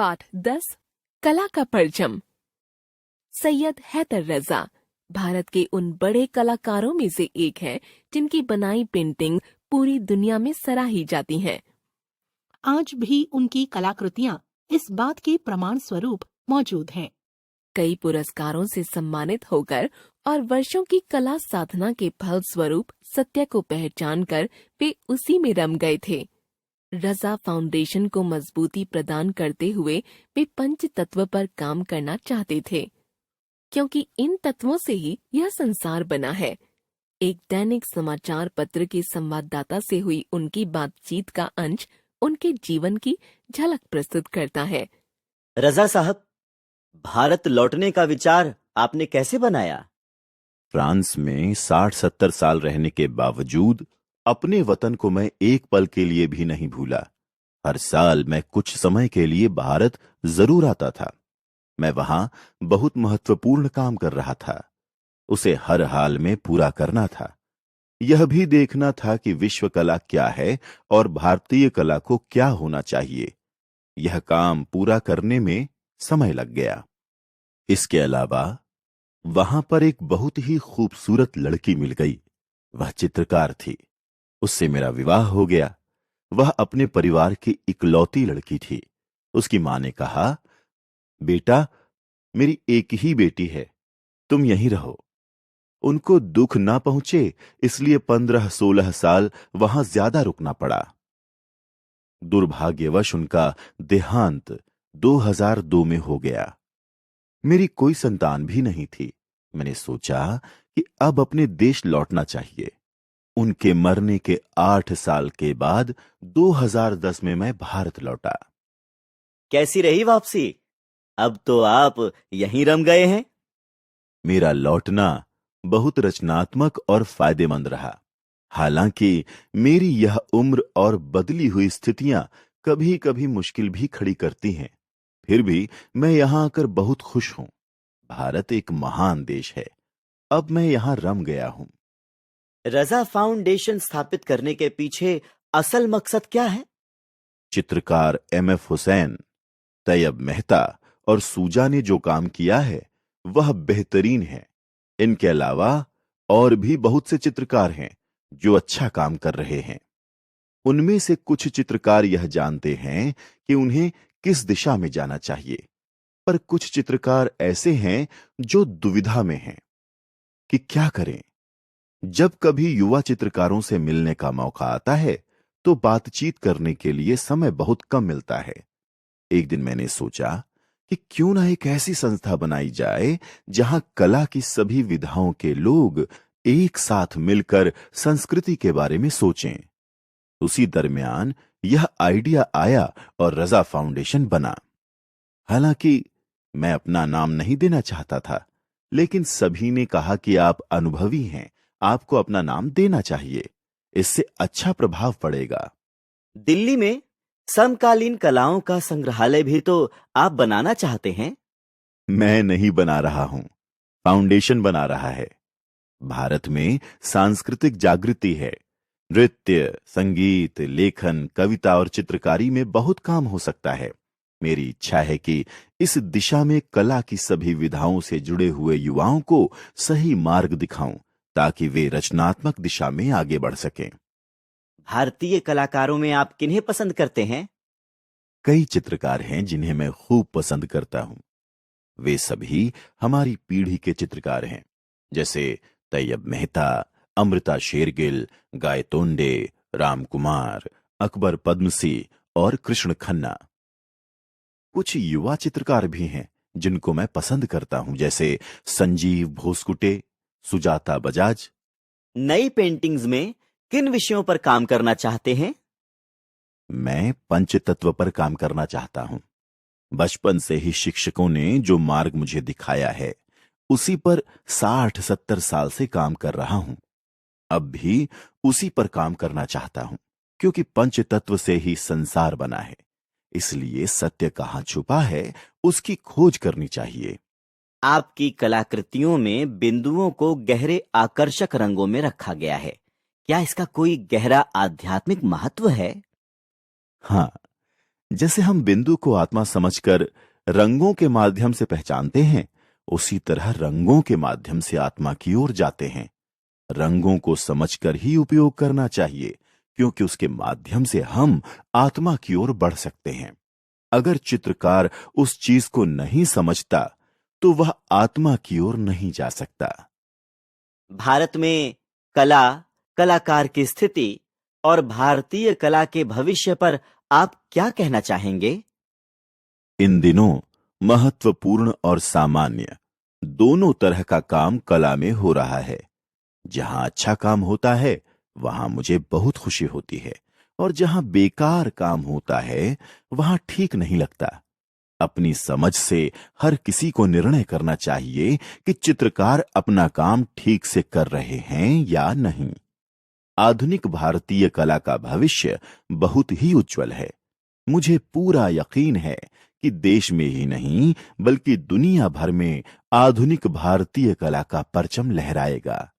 पाठ 10 कला का परचम। सैयद हैदर रजा भारत के उन बड़े कलाकारों में से एक हैं जिनकी बनाई पेंटिंग पूरी दुनिया में सराही जाती हैं। आज भी उनकी कलाकृतियाँ इस बात के प्रमाण स्वरूप मौजूद हैं। कई पुरस्कारों से सम्मानित होकर और वर्षों की कला साधना के फल स्वरूप सत्य को पहचानकर वे उसी में रम गए थे। रजा फाउंडेशन को मजबूती प्रदान करते हुए वे पंच तत्व पर काम करना चाहते थे, क्योंकि इन तत्वों से ही यह संसार बना है। एक दैनिक समाचार पत्र के संवाददाता से हुई उनकी बातचीत का अंश उनके जीवन की झलक प्रस्तुत करता है। रजा साहब, भारत लौटने का विचार आपने कैसे बनाया? फ्रांस में 60-70 साल रहने के बावजूद अपने वतन को मैं एक पल के लिए भी नहीं भूला। हर साल मैं कुछ समय के लिए भारत जरूर आता था। मैं वहां बहुत महत्वपूर्ण काम कर रहा था। उसे हर हाल में पूरा करना था। यह भी देखना था कि विश्व कला क्या है और भारतीय कला को क्या होना चाहिए। यह काम पूरा करने में समय लग गया। इसके अलावा वहां पर एक बहुत ही खूबसूरत लड़की मिल गई। वह चित्रकार थी। उससे मेरा विवाह हो गया। वह अपने परिवार की इकलौती लड़की थी। उसकी मां ने कहा, बेटा, मेरी एक ही बेटी है, तुम यहीं रहो। उनको दुख ना पहुंचे इसलिए 15-16 साल वहां ज्यादा रुकना पड़ा। दुर्भाग्यवश उनका देहांत 2002 में हो गया। मेरी कोई संतान भी नहीं थी। मैंने सोचा कि अब अपने देश लौटना चाहिए। उनके मरने के 8 साल के बाद 2010 में मैं भारत लौटा। कैसी रही वापसी? अब तो आप यहीं रम गए हैं। मेरा लौटना बहुत रचनात्मक और फायदेमंद रहा। हालांकि मेरी यह उम्र और बदली हुई स्थितियां कभी कभी मुश्किल भी खड़ी करती हैं, फिर भी मैं यहां आकर बहुत खुश हूं। भारत एक महान देश है। अब मैं यहां रम गया हूं। रजा फाउंडेशन स्थापित करने के पीछे असल मकसद क्या है? चित्रकार MF हुसैन, तैयब मेहता और सूजा ने जो काम किया है वह बेहतरीन है। इनके अलावा और भी बहुत से चित्रकार हैं जो अच्छा काम कर रहे हैं। उनमें से कुछ चित्रकार यह जानते हैं कि उन्हें किस दिशा में जाना चाहिए, पर कुछ चित्रकार ऐसे हैं जो दुविधा में हैं कि क्या करें। जब कभी युवा चित्रकारों से मिलने का मौका आता है तो बातचीत करने के लिए समय बहुत कम मिलता है। एक दिन मैंने सोचा कि क्यों ना एक ऐसी संस्था बनाई जाए जहां कला की सभी विधाओं के लोग एक साथ मिलकर संस्कृति के बारे में सोचें। उसी दरमियान यह आइडिया आया और रजा फाउंडेशन बना। हालांकि मैं अपना नाम नहीं देना चाहता था, लेकिन सभी ने कहा कि आप अनुभवी हैं, आपको अपना नाम देना चाहिए, इससे अच्छा प्रभाव पड़ेगा। दिल्ली में समकालीन कलाओं का संग्रहालय भी तो आप बनाना चाहते हैं? मैं नहीं बना रहा हूं, फाउंडेशन बना रहा है। भारत में सांस्कृतिक जागृति है। नृत्य, संगीत, लेखन, कविता और चित्रकारी में बहुत काम हो सकता है। मेरी इच्छा है कि इस दिशा में कला की सभी विधाओं से जुड़े हुए युवाओं को सही मार्ग दिखाऊं ताकि वे रचनात्मक दिशा में आगे बढ़ सकें। भारतीय कलाकारों में आप किन्हें पसंद करते हैं? कई चित्रकार हैं जिन्हें मैं खूब पसंद करता हूं। वे सभी हमारी पीढ़ी के चित्रकार हैं, जैसे तैयब मेहता, अमृता शेरगिल, गायतोंडे, राम कुमार, अकबर पद्मसी और कृष्ण खन्ना। कुछ युवा चित्रकार भी हैं जिनको मैं पसंद करता हूं, जैसे संजीव भोसकुटे, सुजाता बजाज। नई पेंटिंग्स में किन विषयों पर काम करना चाहते हैं? मैं पंचतत्व पर काम करना चाहता हूं। बचपन से ही शिक्षकों ने जो मार्ग मुझे दिखाया है उसी पर 60-70 साल से काम कर रहा हूं। अब भी उसी पर काम करना चाहता हूं, क्योंकि पंचतत्व से ही संसार बना है। इसलिए सत्य कहां छुपा है उसकी खोज करनी चाहिए। आपकी कलाकृतियों में बिंदुओं को गहरे आकर्षक रंगों में रखा गया है। क्या इसका कोई गहरा आध्यात्मिक महत्व है? हाँ, जैसे हम बिंदु को आत्मा समझकर रंगों के माध्यम से पहचानते हैं, उसी तरह रंगों के माध्यम से आत्मा की ओर जाते हैं। रंगों को समझकर ही उपयोग करना चाहिए, क्योंकि उसके माध्यम से हम आत्मा की ओर बढ़ सकते हैं। अगर चित्रकार उस चीज को नहीं समझता तो वह आत्मा की ओर नहीं जा सकता। भारत में कला, कलाकार की स्थिति और भारतीय कला के भविष्य पर आप क्या कहना चाहेंगे? इन दिनों महत्वपूर्ण और सामान्य दोनों तरह का काम कला में हो रहा है। जहां अच्छा काम होता है वहां मुझे बहुत खुशी होती है, और जहां बेकार काम होता है वहां ठीक नहीं लगता। अपनी समझ से हर किसी को निर्णय करना चाहिए कि चित्रकार अपना काम ठीक से कर रहे हैं या नहीं। आधुनिक भारतीय कला का भविष्य बहुत ही उज्जवल है। मुझे पूरा यकीन है कि देश में ही नहीं बल्कि दुनिया भर में आधुनिक भारतीय कला का परचम लहराएगा।